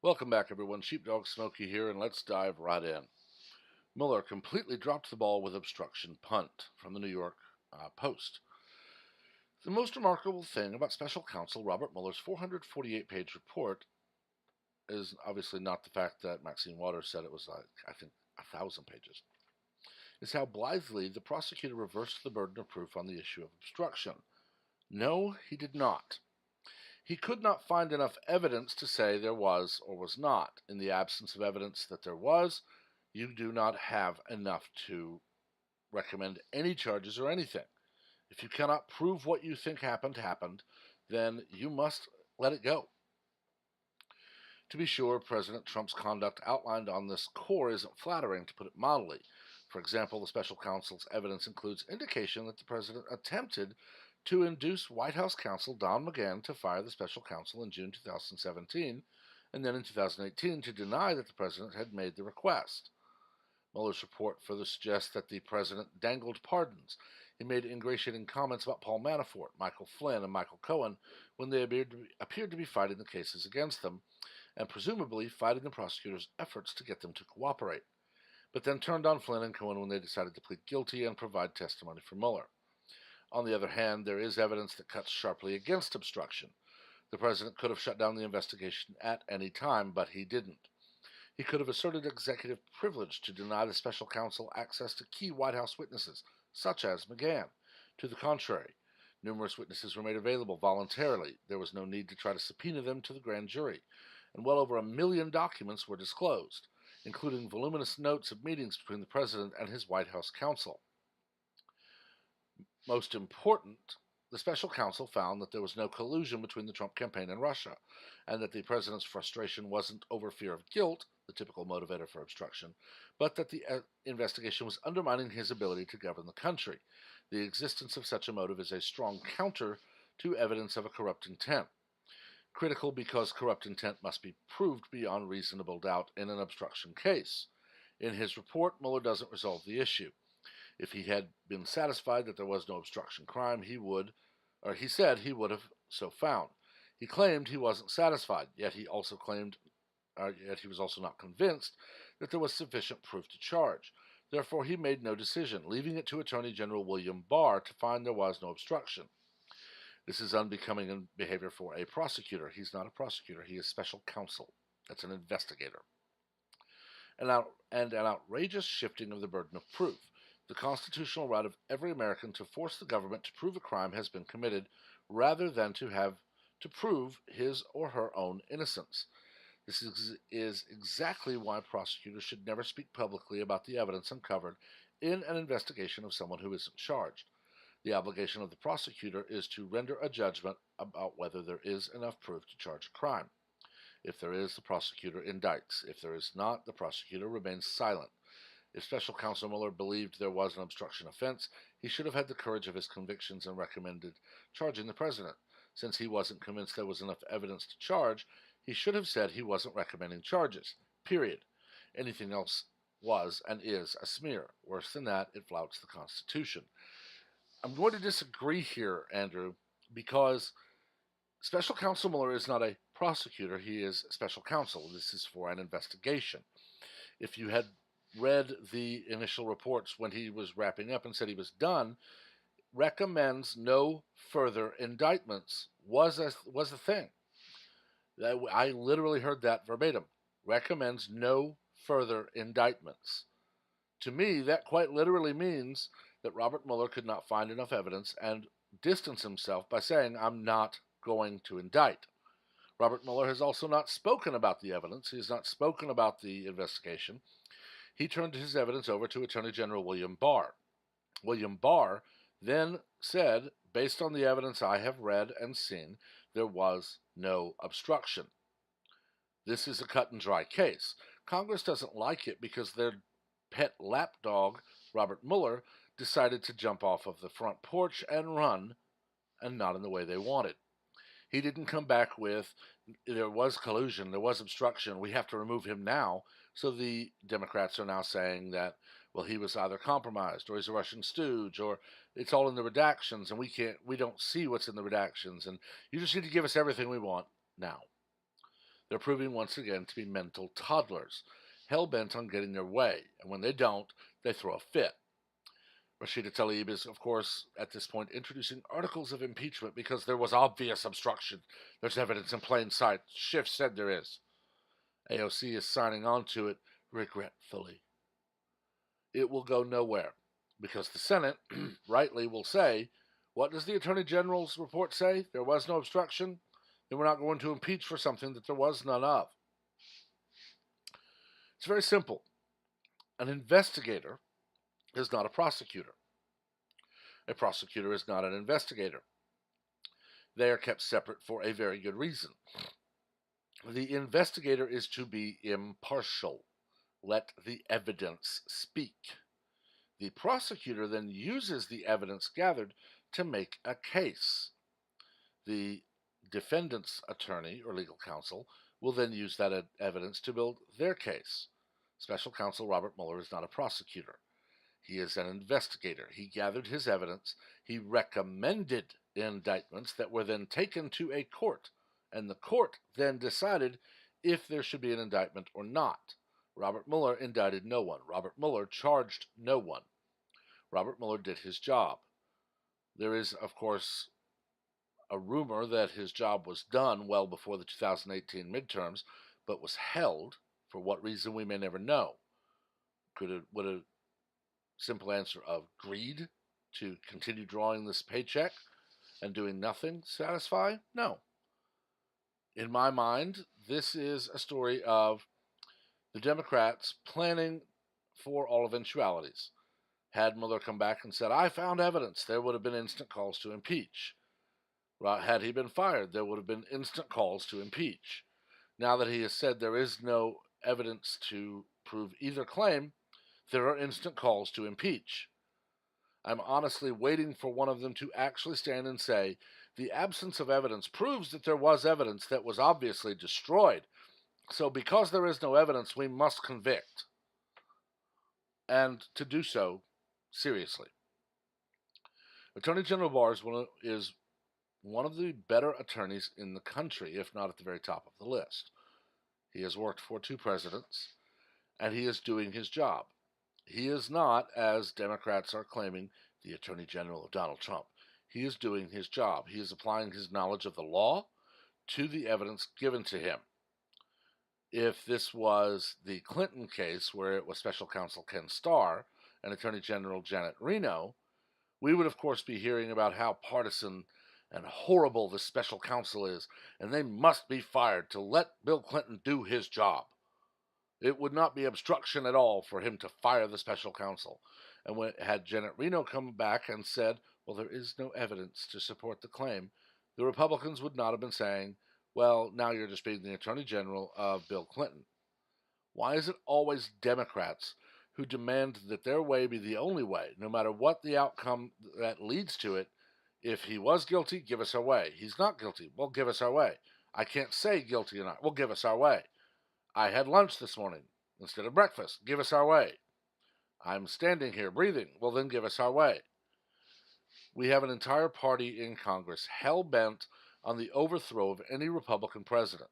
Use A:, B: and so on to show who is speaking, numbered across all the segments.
A: Welcome back, everyone. Sheepdog Smokey here, and let's dive right in. Mueller completely dropped the ball with obstruction punt from the New York Post. The most remarkable thing about Special Counsel Robert Mueller's 448-page report is obviously not the fact that Maxine Waters said it was, I think, 1,000 pages. Is how blithely the prosecutor reversed the burden of proof on the issue of obstruction. No, he did not. He could not find enough evidence to say there was or was not. In the absence of evidence that there was, you do not have enough to recommend any charges or anything. If you cannot prove what you think happened, then you must let it go. To be sure, President Trump's conduct outlined on this score isn't flattering, to put it mildly. For example, the special counsel's evidence includes indication that the president attempted to induce White House counsel Don McGahn to fire the special counsel in June 2017, and then in 2018 to deny that the president had made the request. Mueller's report further suggests that the president dangled pardons. He made ingratiating comments about Paul Manafort, Michael Flynn, and Michael Cohen when they appeared to be fighting the cases against them, and presumably fighting the prosecutor's efforts to get them to cooperate, but then turned on Flynn and Cohen when they decided to plead guilty and provide testimony for Mueller. On the other hand, there is evidence that cuts sharply against obstruction. The president could have shut down the investigation at any time, but he didn't. He could have asserted executive privilege to deny the special counsel access to key White House witnesses, such as McGahn. To the contrary, numerous witnesses were made available voluntarily. There was no need to try to subpoena them to the grand jury, and well over 1 million documents were disclosed, including voluminous notes of meetings between the president and his White House counsel. Most important, the special counsel found that there was no collusion between the Trump campaign and Russia, and that the president's frustration wasn't over fear of guilt, the typical motivator for obstruction, but that the investigation was undermining his ability to govern the country. The existence of such a motive is a strong counter to evidence of a corrupt intent. Critical because corrupt intent must be proved beyond reasonable doubt in an obstruction case. In his report, Mueller doesn't resolve the issue. If he had been satisfied that there was no obstruction crime, he said he would have so found. He claimed he wasn't satisfied, yet he was also not convinced that there was sufficient proof to charge. Therefore, he made no decision, leaving it to Attorney General William Barr to find there was no obstruction. This is unbecoming in behavior for a prosecutor. He's not a prosecutor. He is special counsel. That's an investigator. And an outrageous shifting of the burden of proof. The constitutional right of every American to force the government to prove a crime has been committed, rather than to have to prove his or her own innocence. This is exactly why prosecutors should never speak publicly about the evidence uncovered in an investigation of someone who isn't charged. The obligation of the prosecutor is to render a judgment about whether there is enough proof to charge a crime. If there is, the prosecutor indicts. If there is not, the prosecutor remains silent. If Special Counsel Mueller believed there was an obstruction offense, he should have had the courage of his convictions and recommended charging the president. Since he wasn't convinced there was enough evidence to charge, he should have said he wasn't recommending charges. Period. Anything else was and is a smear. Worse than that, it flouts the Constitution. I'm going to disagree here, Andrew, because Special Counsel Mueller is not a prosecutor. He is special counsel. This is for an investigation. If you had read the initial reports when he was wrapping up and said he was done, recommends no further indictments was a thing. I literally heard that verbatim. Recommends no further indictments. To me, that quite literally means that Robert Mueller could not find enough evidence and distance himself by saying, I'm not going to indict. Robert Mueller has also not spoken about the evidence. He has not spoken about the investigation. He turned his evidence over to Attorney General William Barr. William Barr then said, based on the evidence I have read and seen, there was no obstruction. This is a cut and dry case. Congress doesn't like it because their pet lapdog, Robert Mueller, decided to jump off of the front porch and run, and not in the way they wanted. He didn't come back with, there was collusion, there was obstruction, we have to remove him now. So the Democrats are now saying that, well, he was either compromised, or he's a Russian stooge, or it's all in the redactions, and we don't see what's in the redactions, and you just need to give us everything we want now. They're proving once again to be mental toddlers, hell-bent on getting their way, and when they don't, they throw a fit. Rashida Tlaib is, of course, at this point introducing articles of impeachment because there was obvious obstruction. There's evidence in plain sight. Schiff said there is. AOC is signing on to it regretfully. It will go nowhere because the Senate, rightly, will say, what does the Attorney General's report say? There was no obstruction? Then we're not going to impeach for something that there was none of. It's very simple. An investigator is not a prosecutor. A prosecutor is not an investigator. They are kept separate for a very good reason. The investigator is to be impartial. Let the evidence speak. The prosecutor then uses the evidence gathered to make a case. The defendant's attorney or legal counsel will then use that evidence to build their case. Special counsel Robert Mueller is not a prosecutor. He is an investigator. He gathered his evidence. He recommended indictments that were then taken to a court, and the court then decided if there should be an indictment or not. Robert Mueller indicted no one. Robert Mueller charged no one. Robert Mueller did his job. There is, of course, a rumor that his job was done well before the 2018 midterms, but was held. For what reason, we may never know. Would a simple answer of greed to continue drawing this paycheck and doing nothing satisfy? No. In my mind, this is a story of the Democrats planning for all eventualities. Had Mueller come back and said, I found evidence, there would have been instant calls to impeach. Had he been fired, there would have been instant calls to impeach. Now that he has said there is no evidence to prove either claim, there are instant calls to impeach. I'm honestly waiting for one of them to actually stand and say, the absence of evidence proves that there was evidence that was obviously destroyed. So because there is no evidence, we must convict. And to do so seriously. Attorney General Barr is one of the better attorneys in the country, if not at the very top of the list. He has worked for 2 presidents, and he is doing his job. He is not, as Democrats are claiming, the Attorney General of Donald Trump. He is doing his job. He is applying his knowledge of the law to the evidence given to him. If this was the Clinton case, where it was Special Counsel Ken Starr and Attorney General Janet Reno, we would, of course, be hearing about how partisan and horrible this special counsel is, and they must be fired to let Bill Clinton do his job. It would not be obstruction at all for him to fire the special counsel. And had Janet Reno come back and said, well, there is no evidence to support the claim, the Republicans would not have been saying, well, now you're just being the Attorney General of Bill Clinton. Why is it always Democrats who demand that their way be the only way, no matter what the outcome that leads to it? If he was guilty, give us our way. He's not guilty, well, give us our way. I can't say guilty or not, well, give us our way. I had lunch this morning instead of breakfast, give us our way. I'm standing here breathing, well, then give us our way. We have an entire party in Congress hell-bent on the overthrow of any Republican president.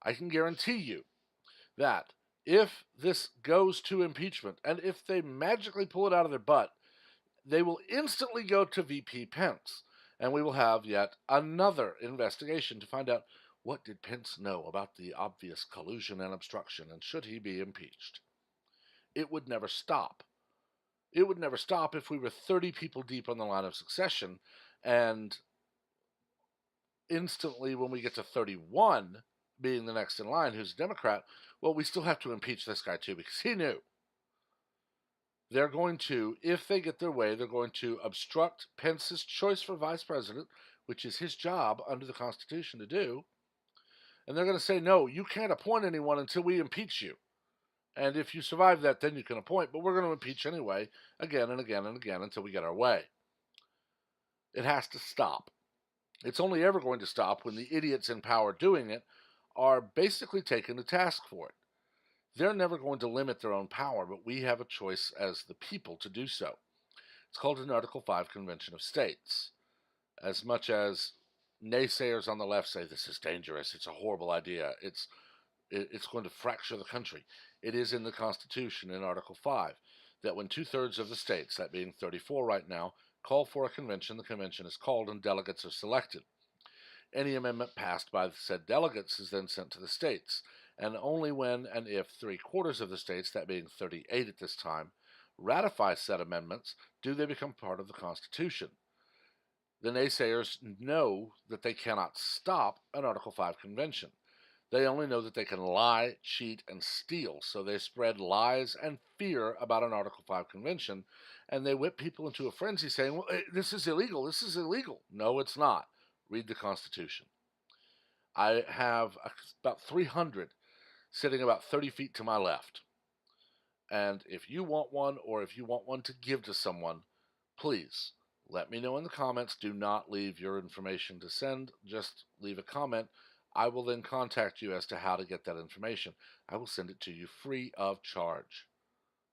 A: I can guarantee you that if this goes to impeachment, and if they magically pull it out of their butt, they will instantly go to VP Pence, and we will have yet another investigation to find out what did Pence know about the obvious collusion and obstruction, and should he be impeached. It would never stop. It would never stop if we were 30 people deep on the line of succession, and instantly when we get to 31, being the next in line, who's a Democrat, well, we still have to impeach this guy too, because he knew. They're going to, if they get their way, they're going to obstruct Pence's choice for vice president, which is his job under the Constitution to do. And they're going to say, no, you can't appoint anyone until we impeach you. And if you survive that, then you can appoint. But we're going to impeach anyway, again and again and again, until we get our way. It has to stop. It's only ever going to stop when the idiots in power doing it are basically taken to task for it. They're never going to limit their own power, but we have a choice as the people to do so. It's called an Article 5 Convention of States. As much as naysayers on the left say this is dangerous, it's a horrible idea, it's going to fracture the country. It is in the Constitution in Article 5 that when 2/3 of the states, that being 34 right now, call for a convention, the convention is called and delegates are selected. Any amendment passed by the said delegates is then sent to the states, and only when and if 3/4 of the states, that being 38 at this time, ratify said amendments do they become part of the Constitution. The naysayers know that they cannot stop an Article 5 convention. They only know that they can lie, cheat, and steal, so they spread lies and fear about an Article 5 convention, and they whip people into a frenzy saying, well, this is illegal, this is illegal. No, it's not. Read the Constitution. I have about 300 sitting about 30 feet to my left. And if you want one, or if you want one to give to someone, please let me know in the comments. Do not leave your information to send, just leave a comment. I will then contact you as to how to get that information. I will send it to you free of charge.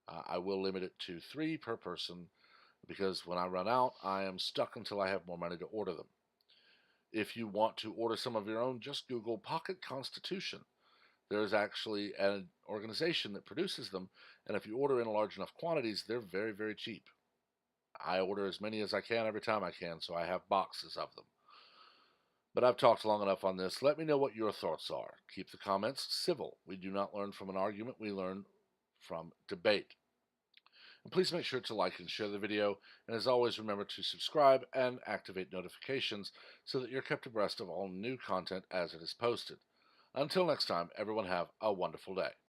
A: I will limit it to 3 per person, because when I run out, I am stuck until I have more money to order them. If you want to order some of your own, just Google Pocket Constitution. There is actually an organization that produces them, and if you order in large enough quantities, they're very, very cheap. I order as many as I can every time I can, so I have boxes of them. But I've talked long enough on this. Let me know what your thoughts are. Keep the comments civil. We do not learn from an argument, we learn from debate. And please make sure to like and share the video, and as always, remember to subscribe and activate notifications so that you're kept abreast of all new content as it is posted. Until next time, everyone have a wonderful day.